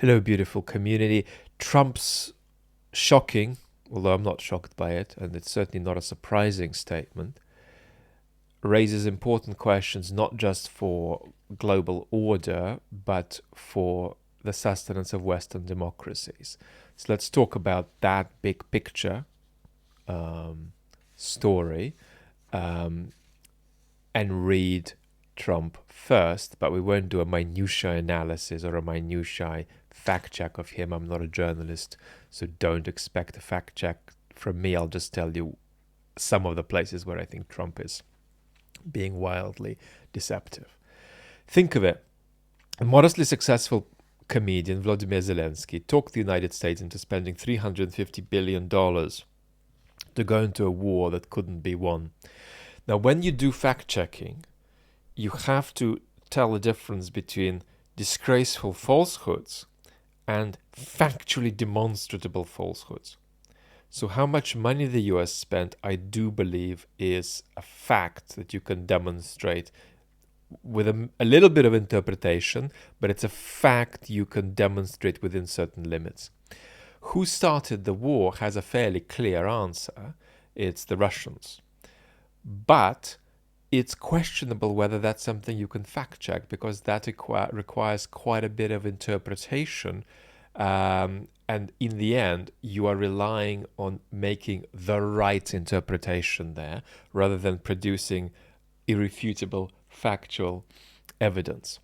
Hello, beautiful community. Trump's shocking, although I'm not shocked by it, and it's certainly not a surprising statement, raises important questions not just for global order, but for the sustenance of Western democracies. So let's talk about that big picture story and read Trump first, but we won't do a minutiae analysis or a minutiae fact check of him. I'm not a journalist, so don't expect a fact check from me. I'll just tell you some of the places where I think Trump is being wildly deceptive. Think of it. A modestly successful comedian, Vladimir Zelensky, talked the United States into spending $350 billion to go into a war that couldn't be won. Now, when you do fact checking, you have to tell the difference between disgraceful falsehoods and factually demonstrable falsehoods. So how much money the US spent, I do believe, is a fact that you can demonstrate with a little bit of interpretation, but it's a fact you can demonstrate within certain limits. Who started the war has a fairly clear answer. It's the Russians. But it's questionable whether that's something you can fact check, because that requires quite a bit of interpretation. And in the end, you are relying on making the right interpretation there rather than producing irrefutable factual evidence.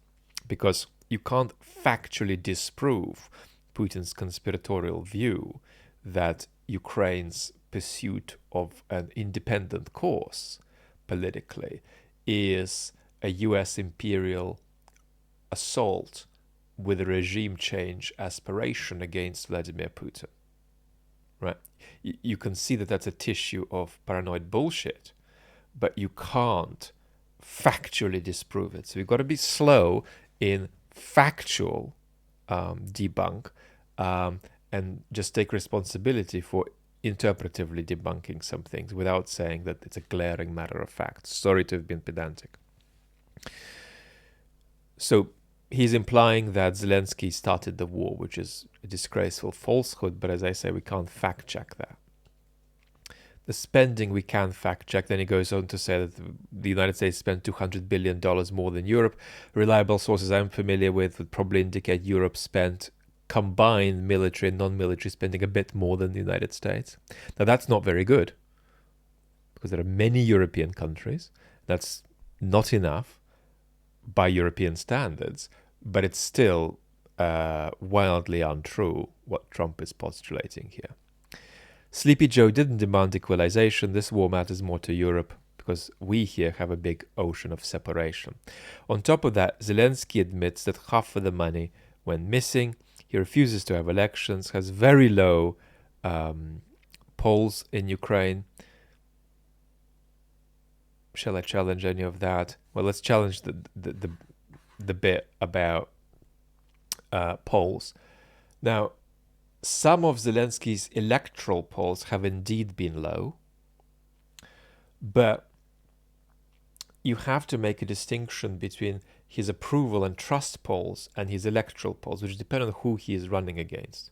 Because you can't factually disprove Putin's conspiratorial view that Ukraine's pursuit of an independent course politically is a US imperial assault with a regime change aspiration against Vladimir Putin. Right? You can see that that's a tissue of paranoid bullshit, but you can't factually disprove it. So you've got to be slow in factual debunk and just take responsibility for interpretively debunking some things without saying that it's a glaring matter of fact. Sorry to have been pedantic. So he's implying that Zelensky started the war, which is a disgraceful falsehood, but as I say, we can't fact check that. The spending we can fact check. Then he goes on to say that the United States spent $200 billion more than Europe. Reliable sources I'm familiar with would probably indicate Europe spent combined military and non-military spending a bit more than the United States. Now that's not very good, because there are many European countries. That's not enough by European standards, but it's still wildly untrue what Trump is postulating here. Sleepy Joe didn't demand equalization. This war matters more to Europe because we here have a big ocean of separation. On top of that, Zelensky admits that half of the money went missing. He refuses to have elections, has very low polls in Ukraine. Shall I challenge any of that? Well, let's challenge the bit about polls. Now, some of Zelensky's electoral polls have indeed been low, but you have to make a distinction between his approval and trust polls and his electoral polls, which depend on who he is running against.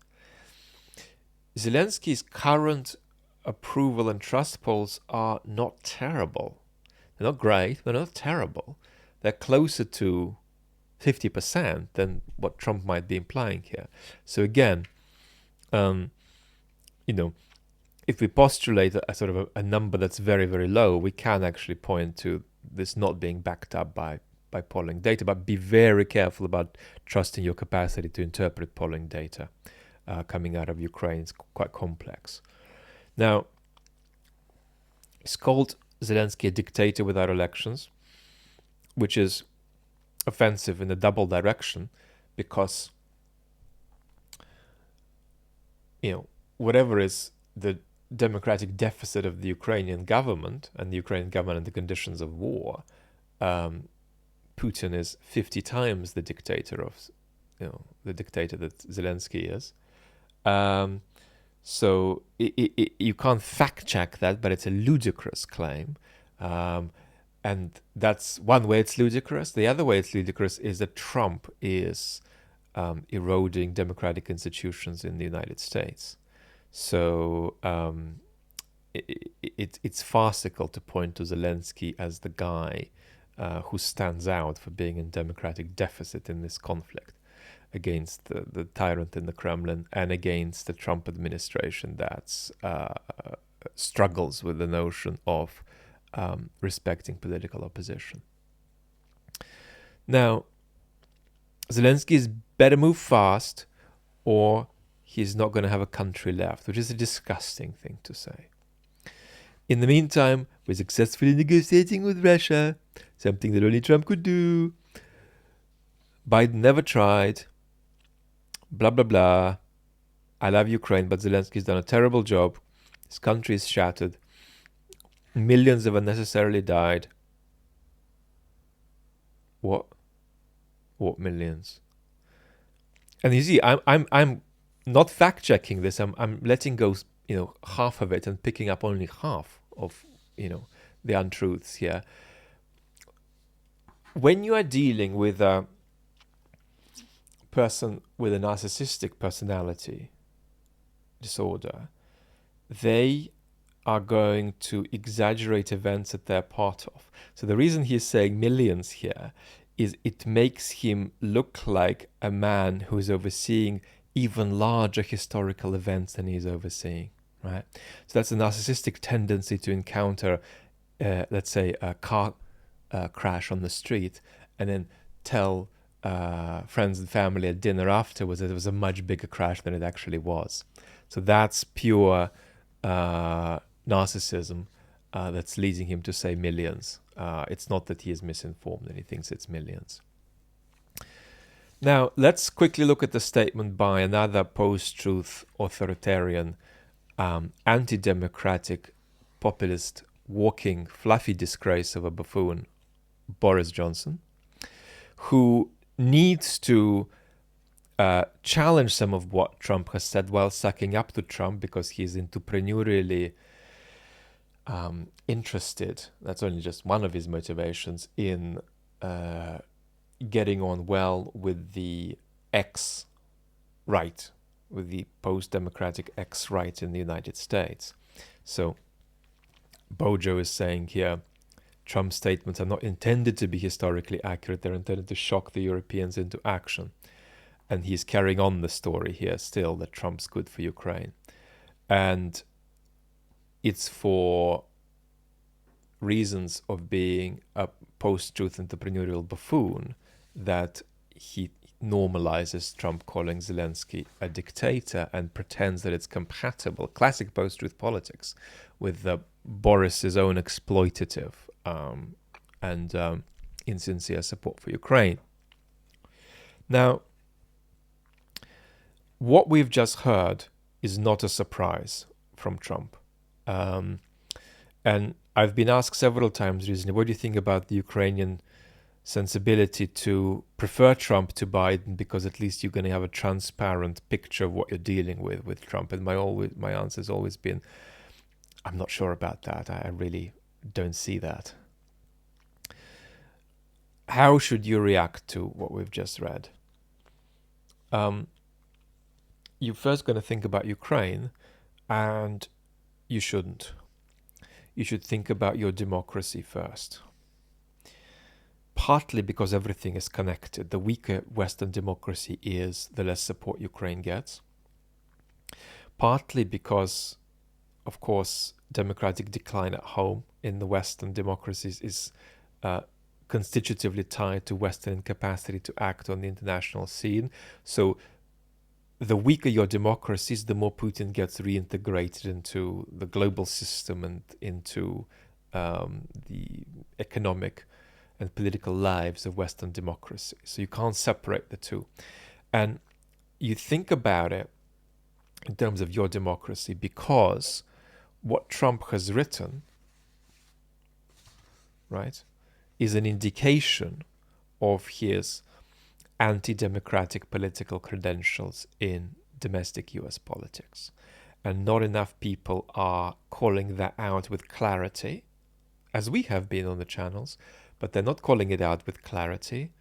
Zelensky's current approval and trust polls are not terrible. They're not great, they're not terrible. They're closer to 50% than what Trump might be implying here. So again, if we postulate a sort of a number that's very, very low, we can actually point to this not being backed up by polling data, but be very careful about trusting your capacity to interpret polling data coming out of Ukraine. It's quite complex. Now, it's called Zelensky a dictator without elections, which is offensive in a double direction, because whatever is the democratic deficit of the Ukrainian government and the Ukrainian government in the conditions of war, Putin is 50 times the dictator that Zelensky is. So you can't fact check that, but it's a ludicrous claim. And that's one way it's ludicrous. The other way it's ludicrous is that Trump is eroding democratic institutions in the United States. So it's farcical to point to Zelensky as the guy who stands out for being in democratic deficit in this conflict against the tyrant in the Kremlin and against the Trump administration that struggles with the notion of respecting political opposition. Now, Zelensky is better move fast or he's not going to have a country left, which is a disgusting thing to say. In the meantime, we're successfully negotiating with Russia, something that only Trump could do. Biden never tried. Blah, blah, blah. I love Ukraine, but Zelensky's done a terrible job. His country is shattered. Millions have unnecessarily died. What? What millions? And you see, I'm not fact checking this. I'm letting go, half of it and picking up only half of, the untruths here. When you are dealing with a person with a narcissistic personality disorder, they are going to exaggerate events that they're part of. So the reason he's saying millions here is it makes him look like a man who's overseeing even larger historical events than he's overseeing, right? So that's a narcissistic tendency to encounter, let's say, a car crash on the street and then tell friends and family at dinner afterwards that it was a much bigger crash than it actually was. So that's pure narcissism that's leading him to say millions. It's not that he is misinformed and he thinks it's millions. Now, let's quickly look at the statement by another post-truth authoritarian, anti-democratic, populist, walking, fluffy disgrace of a buffoon, Boris Johnson, who needs to challenge some of what Trump has said while sucking up to Trump because he's entrepreneurially interested. That's only just one of his motivations in getting on well with the ex-right, with the post-democratic ex-right in the United States. So Bojo is saying here, Trump's statements are not intended to be historically accurate. They're intended to shock the Europeans into action. And he's carrying on the story here still that Trump's good for Ukraine. And it's for reasons of being a post-truth entrepreneurial buffoon that he normalizes Trump calling Zelensky a dictator and pretends that it's compatible, classic post-truth politics, with Boris's own exploitative and insincere support for Ukraine. Now, what we've just heard is not a surprise from Trump. And I've been asked several times recently, what do you think about the Ukrainian sensibility to prefer Trump to Biden because at least you're going to have a transparent picture of what you're dealing with Trump? And my answer has always been, I'm not sure about that. I really don't see that. How should you react to what we've just read? You're first going to think about Ukraine, and you shouldn't. You should think about your democracy first. Partly because everything is connected. The weaker Western democracy is, the less support Ukraine gets. Partly because, of course, democratic decline at home in the Western democracies is constitutively tied to Western incapacity to act on the international scene. So the weaker your democracies, the more Putin gets reintegrated into the global system and into the economic and political lives of Western democracy. So you can't separate the two. And you think about it in terms of your democracy because what Trump has written, right, is an indication of his anti-democratic political credentials in domestic US politics. And not enough people are calling that out with clarity, as we have been on the channels, but they're not calling it out with clarity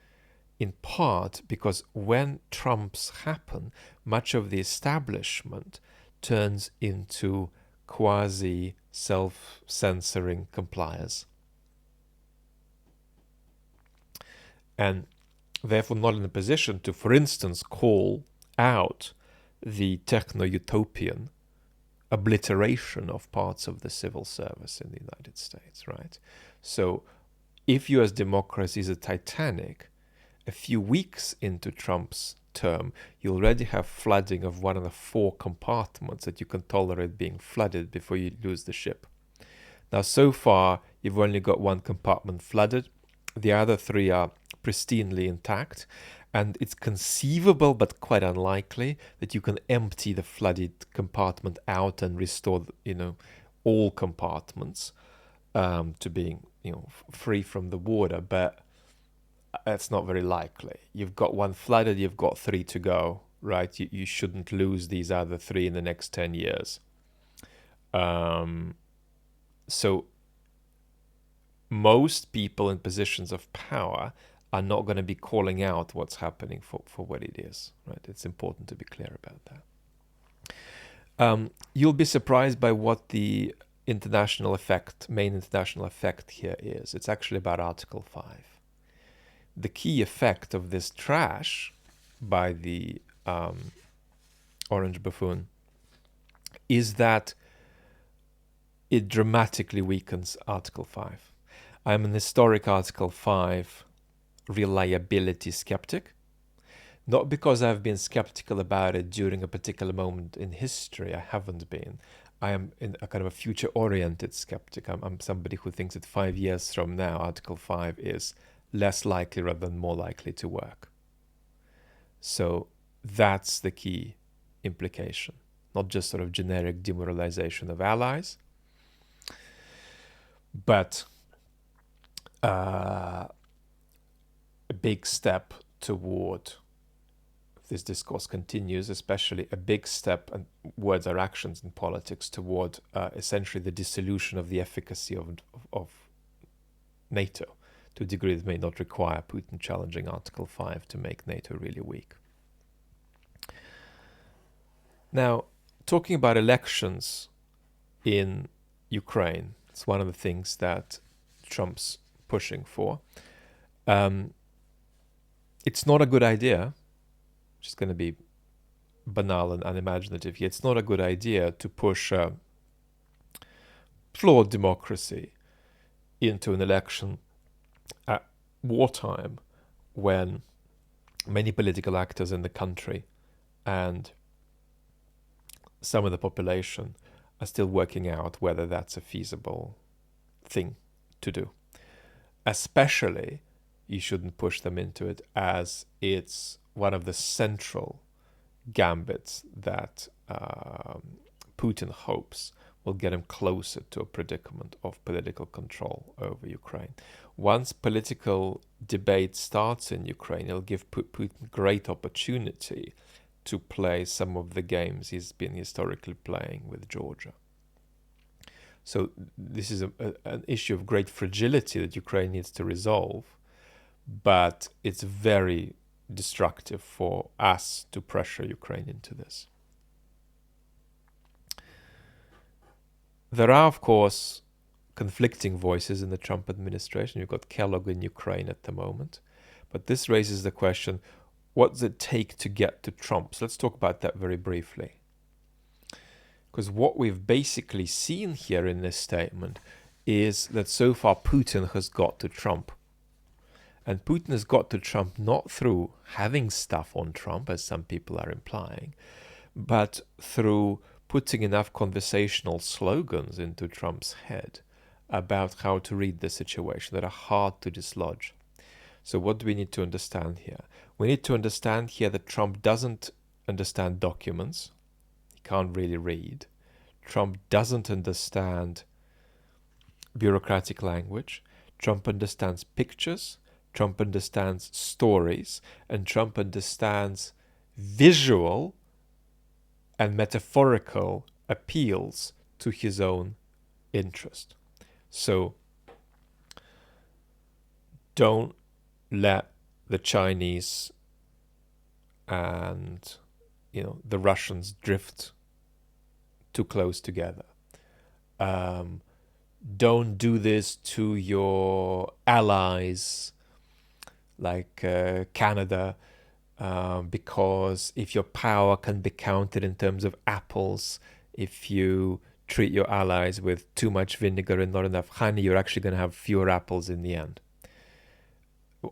in part because when Trumps happen, much of the establishment turns into quasi self-censoring compliers, and therefore not in a position to, for instance, call out the techno-utopian obliteration of parts of the civil service in the United States, right? So if US democracy is a Titanic, a few weeks into Trump's term, you already have flooding of one of the 4 compartments that you can tolerate being flooded before you lose the ship. Now, so far, you've only got 1 compartment flooded. The other 3 are pristinely intact. And it's conceivable, but quite unlikely, that you can empty the flooded compartment out and restore, all compartments to being, free from the water. But that's not very likely. You've got 1 flooded, you've got 3 to go, right? You shouldn't lose these other 3 in the next 10 years. So most people in positions of power are not going to be calling out what's happening for what it is, right? It's important to be clear about that. You'll be surprised by what the main international effect here is. It's actually about Article 5. The key effect of this trash by the orange buffoon is that it dramatically weakens Article 5. I'm an historic Article 5 reliability skeptic, not because I've been skeptical about it during a particular moment in history. I haven't been. I am in a kind of a future-oriented skeptic. I'm somebody who thinks that 5 years from now, Article 5 is less likely rather than more likely to work. So that's the key implication, not just sort of generic demoralization of allies, but a big step toward, if this discourse continues, especially a big step, and words are actions in politics, toward essentially the dissolution of the efficacy of NATO to a degree that may not require Putin challenging Article 5 to make NATO really weak. Now, talking about elections in Ukraine, it's one of the things that Trump's pushing for. It's not a good idea, which is going to be banal and unimaginative here. It's not a good idea to push a flawed democracy into an election at wartime when many political actors in the country and some of the population are still working out whether that's a feasible thing to do. Especially, you shouldn't push them into it as it's one of the central gambits that Putin hopes will get him closer to a predicament of political control over Ukraine. Once political debate starts in Ukraine, it'll give Putin great opportunity to play some of the games he's been historically playing with Georgia. So this is an issue of great fragility that Ukraine needs to resolve, but it's very destructive for us to pressure Ukraine into this. There are, of course, conflicting voices in the Trump administration. You've got Kellogg in Ukraine at the moment. But this raises the question, what does it take to get to Trump? So let's talk about that very briefly. Because what we've basically seen here in this statement is that so far Putin has got to Trump. And Putin has got to Trump not through having stuff on Trump, as some people are implying, but through putting enough conversational slogans into Trump's head about how to read the situation that are hard to dislodge. So what do we need to understand here? We need to understand here that Trump doesn't understand documents. He can't really read. Trump doesn't understand bureaucratic language. Trump understands pictures. Trump understands stories. And Trump understands visual and metaphorical appeals to his own interest. So don't let the Chinese and the Russians drift too close together. Don't do this to your allies like Canada, because if your power can be counted in terms of apples, if you treat your allies with too much vinegar and not enough honey, you're actually going to have fewer apples in the end.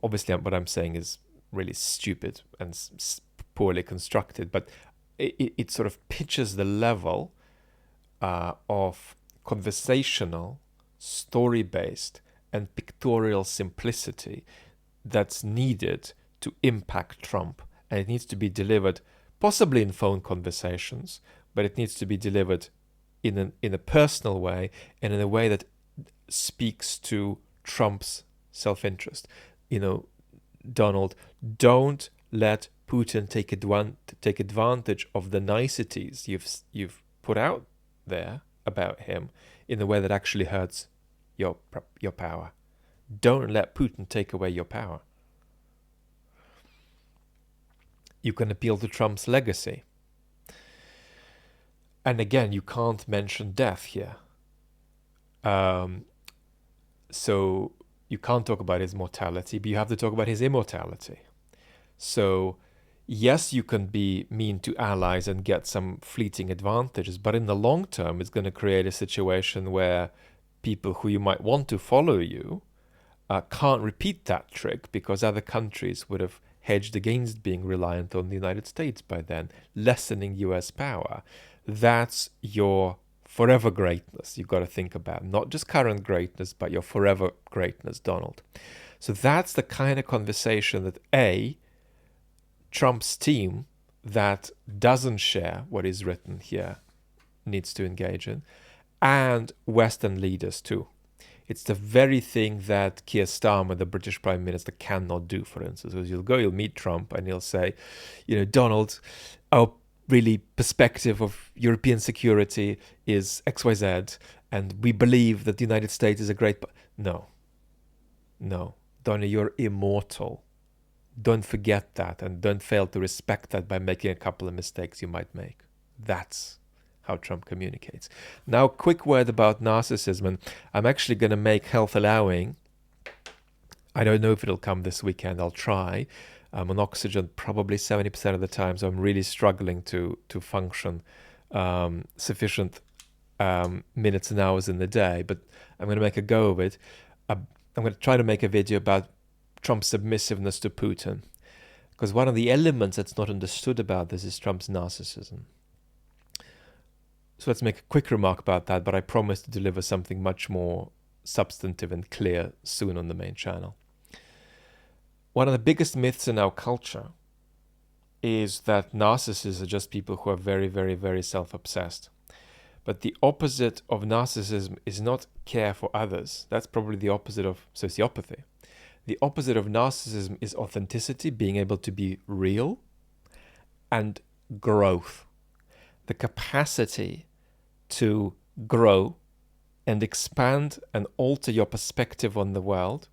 Obviously, what I'm saying is really stupid and poorly constructed, but it sort of pitches the level of conversational, story-based, and pictorial simplicity that's needed to impact Trump. And it needs to be delivered possibly in phone conversations, but it needs to be delivered in a personal way and in a way that speaks to Trump's self-interest. Donald, don't let Putin take advantage of the niceties you've put out there about him in a way that actually hurts your power. Don't let Putin take away your power. You can appeal to Trump's legacy. And again, you can't mention death here. So you can't talk about his mortality, but you have to talk about his immortality. So yes, you can be mean to allies and get some fleeting advantages, but in the long term, it's going to create a situation where people who you might want to follow you can't repeat that trick because other countries would have hedged against being reliant on the United States by then, lessening US power. That's your forever greatness you've got to think about. Not just current greatness, but your forever greatness, Donald. So that's the kind of conversation that Trump's team that doesn't share what is written here needs to engage in, and Western leaders too. It's the very thing that Keir Starmer, the British Prime Minister, cannot do, for instance. Because you'll meet Trump and he'll say, Donald, our really perspective of European security is XYZ, and we believe that the United States is a great... No, Donald, you're immortal. Don't forget that, and don't fail to respect that by making a couple of mistakes you might make. That's how Trump communicates. Now, quick word about narcissism, and I'm actually going to make Health Allowing. I don't know if it'll come this weekend. I'll try. I'm on oxygen probably 70% of the time, so I'm really struggling to function sufficient minutes and hours in the day, but I'm going to make a go of it. I'm going to try to make a video about Trump's submissiveness to Putin, because one of the elements that's not understood about this is Trump's narcissism. So let's make a quick remark about that, but I promise to deliver something much more substantive and clear soon on the main channel. One of the biggest myths in our culture is that narcissists are just people who are very, very, very self-obsessed. But the opposite of narcissism is not care for others. That's probably the opposite of sociopathy. The opposite of narcissism is authenticity, being able to be real, and growth. The capacity to grow and expand and alter your perspective on the world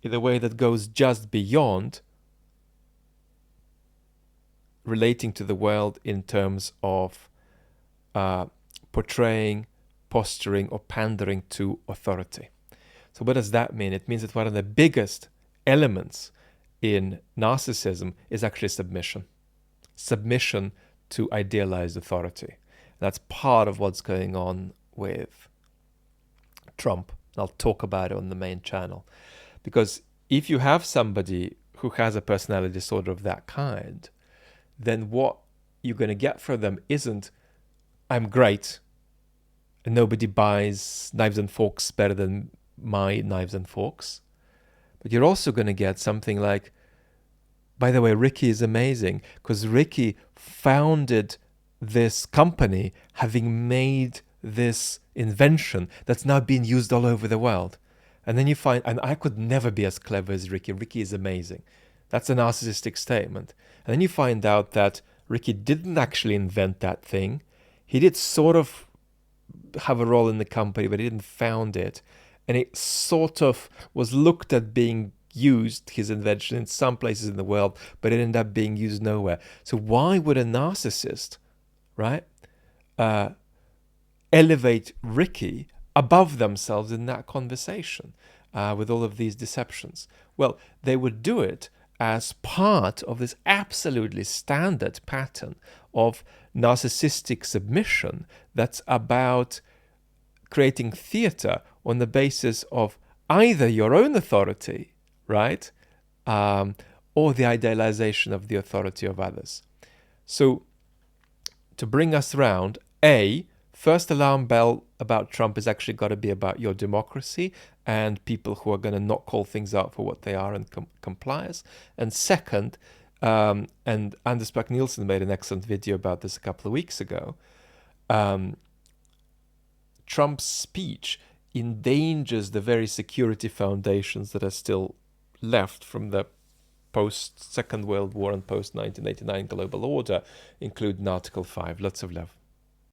in a way that goes just beyond relating to the world in terms of portraying, posturing, or pandering to authority. So what does that mean? It means that one of the biggest elements in narcissism is actually submission. Submission to idealized authority. That's part of what's going on with Trump. I'll talk about it on the main channel. Because if you have somebody who has a personality disorder of that kind, then what you're going to get from them isn't, I'm great, and nobody buys knives and forks better than my knives and forks. But you're also going to get something like, by the way, Ricky is amazing, because Ricky founded this company having made this invention that's now being used all over the world. And then you find, and I could never be as clever as Ricky. Ricky is amazing. That's a narcissistic statement. And then you find out that Ricky didn't actually invent that thing. He did sort of have a role in the company, but he didn't found it. And it sort of was looked at being used his invention in some places in the world, but it ended up being used nowhere. So why would a narcissist, right, elevate Ricky above themselves in that conversation with all of these deceptions? Well, they would do it as part of this absolutely standard pattern of narcissistic submission that's about creating theater on the basis of either your own authority, right, or the idealization of the authority of others. So to bring us round, first alarm bell about Trump has actually got to be about your democracy and people who are going to not call things out for what they are and compliance. And second, and Anders Bach-Nielsen made an excellent video about this a couple of weeks ago, Trump's speech endangers the very security foundations that are still left from the post-Second World War and post-1989 global order, including Article 5. Lots of love.